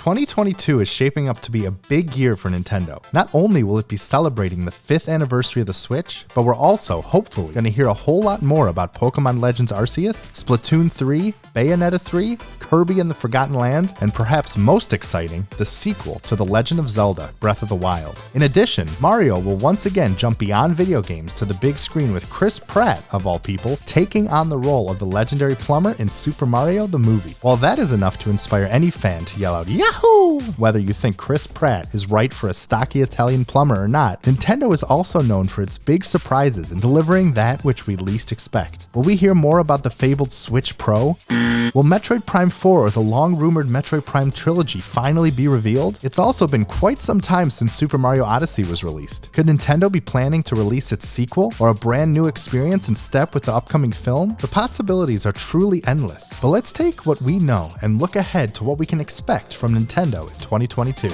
2022 is shaping up to be a big year for Nintendo. Not only will it be celebrating the 5th anniversary of the Switch, but we're also, hopefully, going to hear a whole lot more about Pokemon Legends Arceus, Splatoon 3, Bayonetta 3, Kirby and the Forgotten Land, and perhaps most exciting, the sequel to The Legend of Zelda, Breath of the Wild. In addition, Mario will once again jump beyond video games to the big screen with Chris Pratt, of all people, taking on the role of the legendary plumber in Super Mario the movie. While that is enough to inspire any fan to yell out, "Yahoo!" whether you think Chris Pratt is right for a stocky Italian plumber or not, Nintendo is also known for its big surprises in delivering that which we least expect. Will we hear more about the fabled Switch Pro? Will Metroid Prime 4 or the long-rumored Metroid Prime Trilogy finally be revealed? It's also been quite some time since Super Mario Odyssey was released. Could Nintendo be planning to release its sequel or a brand new experience in step with the upcoming film? The possibilities are truly endless. But let's take what we know and look ahead to what we can expect from Nintendo in 2022.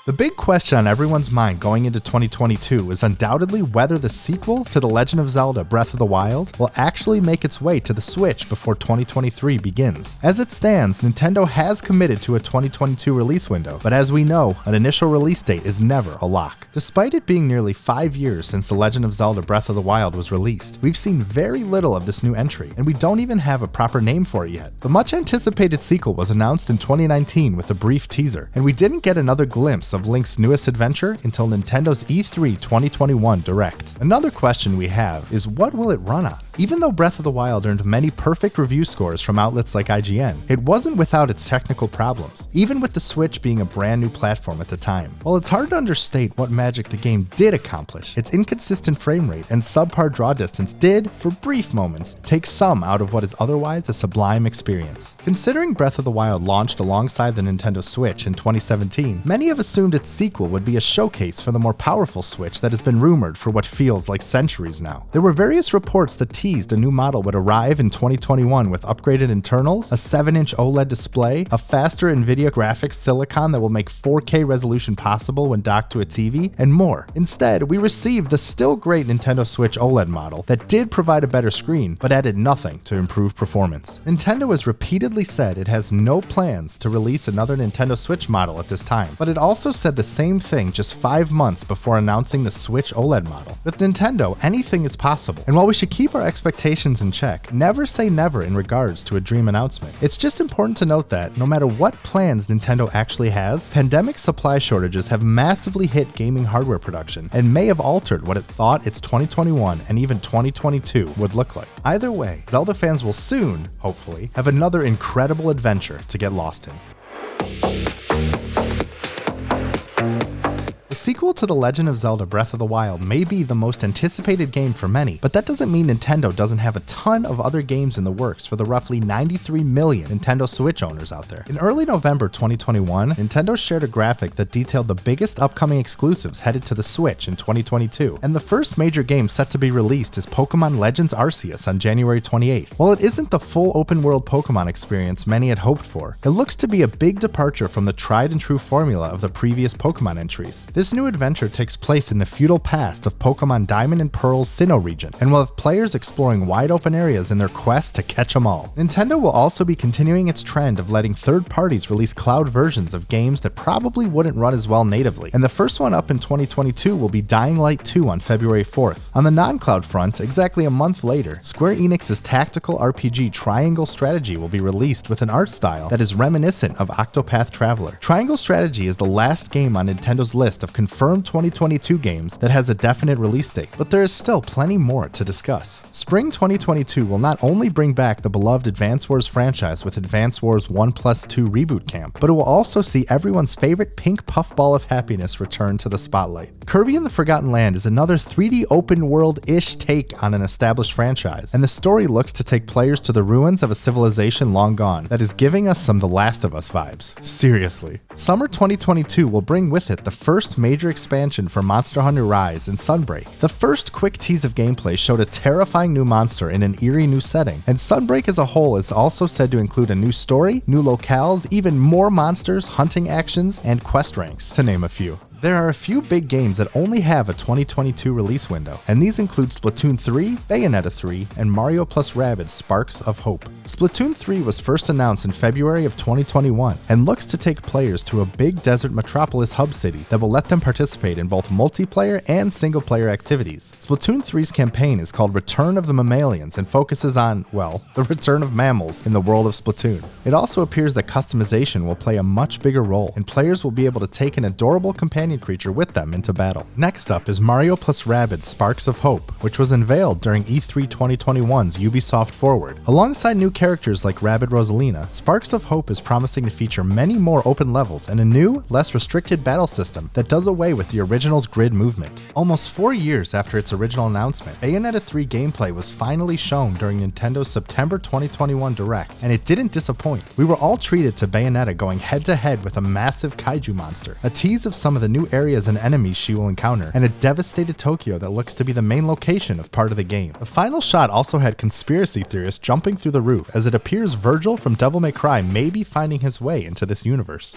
The big question on everyone's mind going into 2022 is undoubtedly whether the sequel to The Legend of Zelda Breath of the Wild will actually make its way to the Switch before 2023 begins. As it stands, Nintendo has committed to a 2022 release window, but as we know, an initial release date is never a lock. Despite it being nearly 5 years since The Legend of Zelda Breath of the Wild was released, we've seen very little of this new entry, and we don't even have a proper name for it yet. The much anticipated sequel was announced in 2019 with a brief teaser, and we didn't get another glimpse of Link's newest adventure until Nintendo's E3 2021 Direct. Another question we have is, what will it run on? Even though Breath of the Wild earned many perfect review scores from outlets like IGN, it wasn't without its technical problems, even with the Switch being a brand new platform at the time. While it's hard to understate what magic the game did accomplish, its inconsistent frame rate and subpar draw distance did, for brief moments, take some out of what is otherwise a sublime experience. Considering Breath of the Wild launched alongside the Nintendo Switch in 2017, many have assumed its sequel would be a showcase for the more powerful Switch that has been rumored for what feels like centuries now. There were various reports that teased a new model would arrive in 2021 with upgraded internals, a 7-inch OLED display, a faster NVIDIA graphics silicon that will make 4K resolution possible when docked to a TV, and more. Instead, we received the still great Nintendo Switch OLED model that did provide a better screen, but added nothing to improve performance. Nintendo has repeatedly said it has no plans to release another Nintendo Switch model at this time, but it also said the same thing just 5 months before announcing the Switch OLED model. With Nintendo, anything is possible, and while we should keep our expectations in check, never say never in regards to a dream announcement. It's just important to note that, no matter what plans Nintendo actually has, pandemic supply shortages have massively hit gaming hardware production and may have altered what it thought its 2021 and even 2022 would look like. Either way, Zelda fans will soon, hopefully, have another incredible adventure to get lost in. The sequel to The Legend of Zelda Breath of the Wild may be the most anticipated game for many, but that doesn't mean Nintendo doesn't have a ton of other games in the works for the roughly 93 million Nintendo Switch owners out there. In early November 2021, Nintendo shared a graphic that detailed the biggest upcoming exclusives headed to the Switch in 2022, and the first major game set to be released is Pokemon Legends Arceus on January 28th. While it isn't the full open-world Pokemon experience many had hoped for, it looks to be a big departure from the tried-and-true formula of the previous Pokemon entries. This new adventure takes place in the feudal past of Pokemon Diamond and Pearl's Sinnoh region, and will have players exploring wide open areas in their quest to catch them all. Nintendo will also be continuing its trend of letting third parties release cloud versions of games that probably wouldn't run as well natively, and the first one up in 2022 will be Dying Light 2 on February 4th. On the non-cloud front, exactly a month later, Square Enix's tactical RPG Triangle Strategy will be released with an art style that is reminiscent of Octopath Traveler. Triangle Strategy is the last game on Nintendo's list of confirmed 2022 games that has a definite release date, but there is still plenty more to discuss. Spring 2022 will not only bring back the beloved Advance Wars franchise with Advance Wars 1+2 Reboot Camp, but it will also see everyone's favorite pink puffball of happiness return to the spotlight. Kirby and the Forgotten Land is another 3D open world-ish take on an established franchise, and the story looks to take players to the ruins of a civilization long gone that is giving us some The Last of Us vibes. Seriously. Summer 2022 will bring with it the first major expansion for Monster Hunter Rise and Sunbreak. The first quick tease of gameplay showed a terrifying new monster in an eerie new setting, and Sunbreak as a whole is also said to include a new story, new locales, even more monsters, hunting actions, and quest ranks, to name a few. There are a few big games that only have a 2022 release window, and these include Splatoon 3, Bayonetta 3, and Mario + Rabbids Sparks of Hope. Splatoon 3 was first announced in February of 2021 and looks to take players to a big desert metropolis hub city that will let them participate in both multiplayer and single-player activities. Splatoon 3's campaign is called Return of the Mammalians and focuses on, well, the return of mammals in the world of Splatoon. It also appears that customization will play a much bigger role, and players will be able to take an adorable companion creature with them into battle. Next up is Mario + Rabbids Sparks of Hope, which was unveiled during E3 2021's Ubisoft Forward. Alongside new characters like Rabbid Rosalina, Sparks of Hope is promising to feature many more open levels and a new, less restricted battle system that does away with the original's grid movement. Almost 4 years after its original announcement, Bayonetta 3 gameplay was finally shown during Nintendo's September 2021 Direct, and it didn't disappoint. We were all treated to Bayonetta going head-to-head with a massive kaiju monster, a tease of some of the new areas and enemies she will encounter, and a devastated Tokyo that looks to be the main location of part of the game. The final shot also had conspiracy theorists jumping through the roof, as it appears Virgil from Devil May Cry may be finding his way into this universe.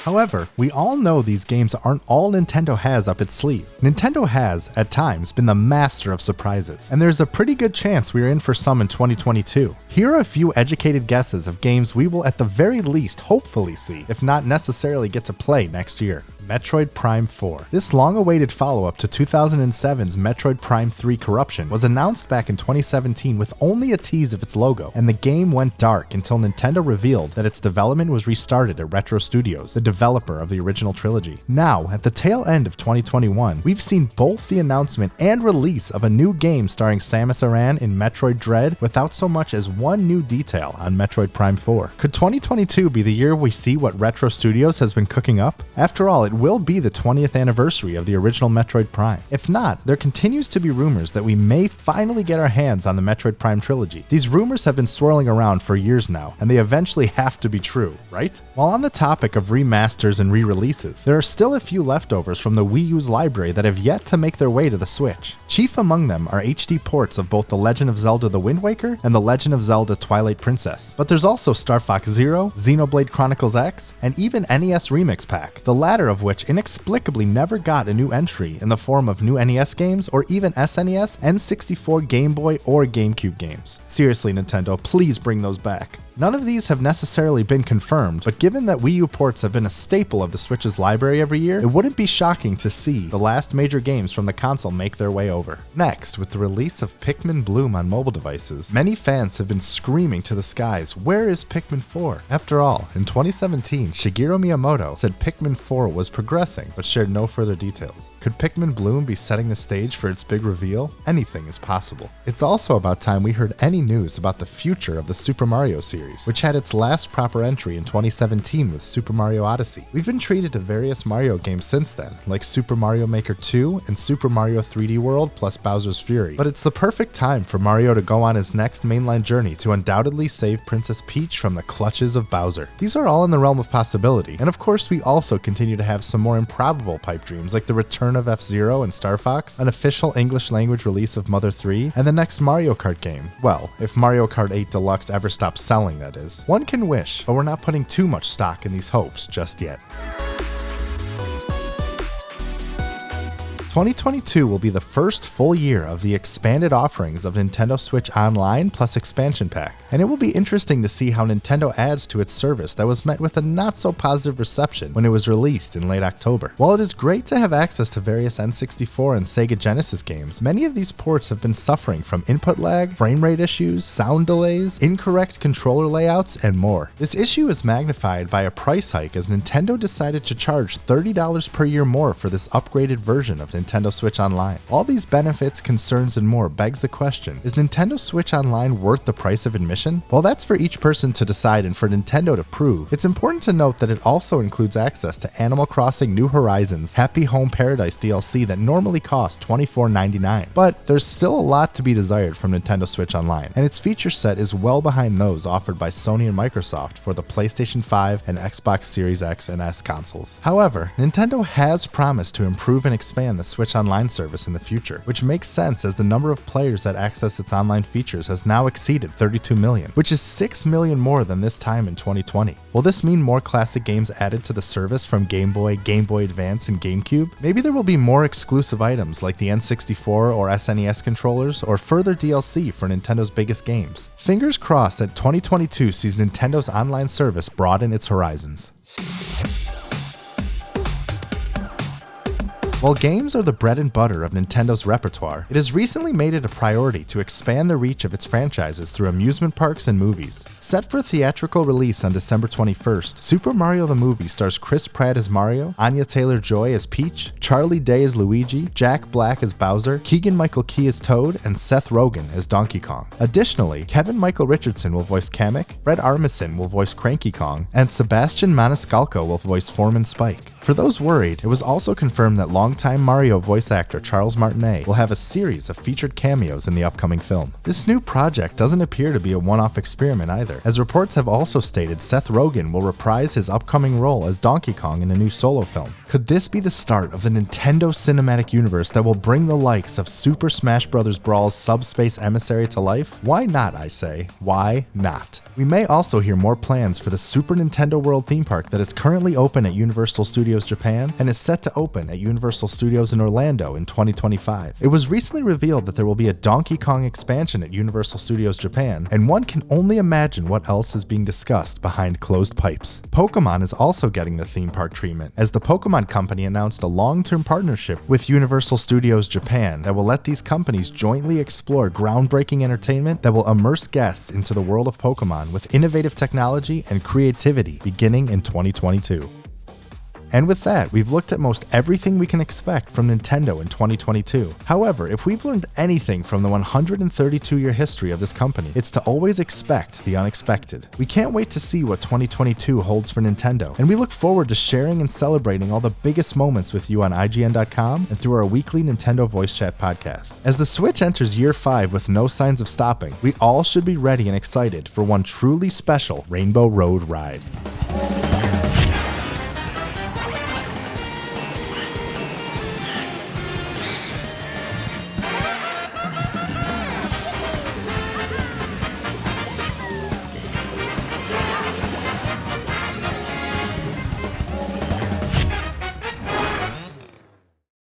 However, we all know these games aren't all Nintendo has up its sleeve. Nintendo has, at times, been the master of surprises, and there's a pretty good chance we're in for some in 2022. Here are a few educated guesses of games we will at the very least hopefully see, if not necessarily get to play next year. Metroid Prime 4. This long-awaited follow-up to 2007's Metroid Prime 3 Corruption was announced back in 2017 with only a tease of its logo, and the game went dark until Nintendo revealed that its development was restarted at Retro Studios, the developer of the original trilogy. Now, at the tail end of 2021, we've seen both the announcement and release of a new game starring Samus Aran in Metroid Dread without so much as one new detail on Metroid Prime 4. Could 2022 be the year we see what Retro Studios has been cooking up? After all, it will be the 20th anniversary of the original Metroid Prime. If not, there continues to be rumors that we may finally get our hands on the Metroid Prime Trilogy. These rumors have been swirling around for years now, and they eventually have to be true, right? While on the topic of remasters and re-releases, there are still a few leftovers from the Wii U's library that have yet to make their way to the Switch. Chief among them are HD ports of both The Legend of Zelda The Wind Waker and The Legend of Zelda Twilight Princess. But there's also Star Fox Zero, Xenoblade Chronicles X, and even NES Remix Pack, the latter of which inexplicably never got a new entry in the form of new NES games or even SNES, N64, Game Boy, or GameCube games. Seriously, Nintendo, please bring those back. None of these have necessarily been confirmed, but given that Wii U ports have been a staple of the Switch's library every year, it wouldn't be shocking to see the last major games from the console make their way over. Next, with the release of Pikmin Bloom on mobile devices, many fans have been screaming to the skies, where is Pikmin 4? After all, in 2017, Shigeru Miyamoto said Pikmin 4 was progressing, but shared no further details. Could Pikmin Bloom be setting the stage for its big reveal? Anything is possible. It's also about time we heard any news about the future of the Super Mario series, which had its last proper entry in 2017 with Super Mario Odyssey. We've been treated to various Mario games since then, like Super Mario Maker 2 and Super Mario 3D World plus Bowser's Fury, but it's the perfect time for Mario to go on his next mainline journey to undoubtedly save Princess Peach from the clutches of Bowser. These are all in the realm of possibility, and of course we also continue to have some more improbable pipe dreams like the return of F-Zero and Star Fox, an official English language release of Mother 3, and the next Mario Kart game. Well, if Mario Kart 8 Deluxe ever stops selling, that is. One can wish, but we're not putting too much stock in these hopes just yet. 2022 will be the first full year of the expanded offerings of Nintendo Switch Online plus Expansion Pack, and it will be interesting to see how Nintendo adds to its service that was met with a not-so-positive reception when it was released in late October. While it is great to have access to various N64 and Sega Genesis games, many of these ports have been suffering from input lag, frame rate issues, sound delays, incorrect controller layouts, and more. This issue is magnified by a price hike as Nintendo decided to charge $30 per year more for this upgraded version of Nintendo Switch Online. All these benefits, concerns, and more begs the question, is Nintendo Switch Online worth the price of admission? Well, that's for each person to decide and for Nintendo to prove. It's important to note that it also includes access to Animal Crossing New Horizons Happy Home Paradise DLC that normally costs $24.99. But there's still a lot to be desired from Nintendo Switch Online, and its feature set is well behind those offered by Sony and Microsoft for the PlayStation 5 and Xbox Series X and S consoles. However, Nintendo has promised to improve and expand the Switch Online service in the future, which makes sense as the number of players that access its online features has now exceeded 32 million, which is 6 million more than this time in 2020. Will this mean more classic games added to the service from Game Boy, Game Boy Advance, and GameCube? Maybe there will be more exclusive items like the N64 or SNES controllers, or further DLC for Nintendo's biggest games. Fingers crossed that 2022 sees Nintendo's online service broaden its horizons. While games are the bread and butter of Nintendo's repertoire, it has recently made it a priority to expand the reach of its franchises through amusement parks and movies. Set for theatrical release on December 21st, Super Mario the Movie stars Chris Pratt as Mario, Anya Taylor-Joy as Peach, Charlie Day as Luigi, Jack Black as Bowser, Keegan-Michael Key as Toad, and Seth Rogen as Donkey Kong. Additionally, Kevin Michael Richardson will voice Kamek, Fred Armisen will voice Cranky Kong, and Sebastian Maniscalco will voice Foreman Spike. For those worried, it was also confirmed that longtime Mario voice actor Charles Martinet will have a series of featured cameos in the upcoming film. This new project doesn't appear to be a one-off experiment either, as reports have also stated Seth Rogen will reprise his upcoming role as Donkey Kong in a new solo film. Could this be the start of the Nintendo Cinematic Universe that will bring the likes of Super Smash Bros. Brawl's Subspace Emissary to life? Why not, I say? Why not? We may also hear more plans for the Super Nintendo World theme park that is currently open at Universal Studios Japan and is set to open at Universal Studios in Orlando in 2025. It was recently revealed that there will be a Donkey Kong expansion at Universal Studios Japan, and one can only imagine what else is being discussed behind closed pipes. Pokémon is also getting the theme park treatment, as the Pokémon Company announced a long-term partnership with Universal Studios Japan that will let these companies jointly explore groundbreaking entertainment that will immerse guests into the world of Pokémon with innovative technology and creativity beginning in 2022. And with that, we've looked at most everything we can expect from Nintendo in 2022. However, if we've learned anything from the 132-year history of this company, it's to always expect the unexpected. We can't wait to see what 2022 holds for Nintendo, and we look forward to sharing and celebrating all the biggest moments with you on IGN.com and through our weekly Nintendo Voice Chat podcast. As the Switch enters year 5 with no signs of stopping, we all should be ready and excited for one truly special Rainbow Road ride.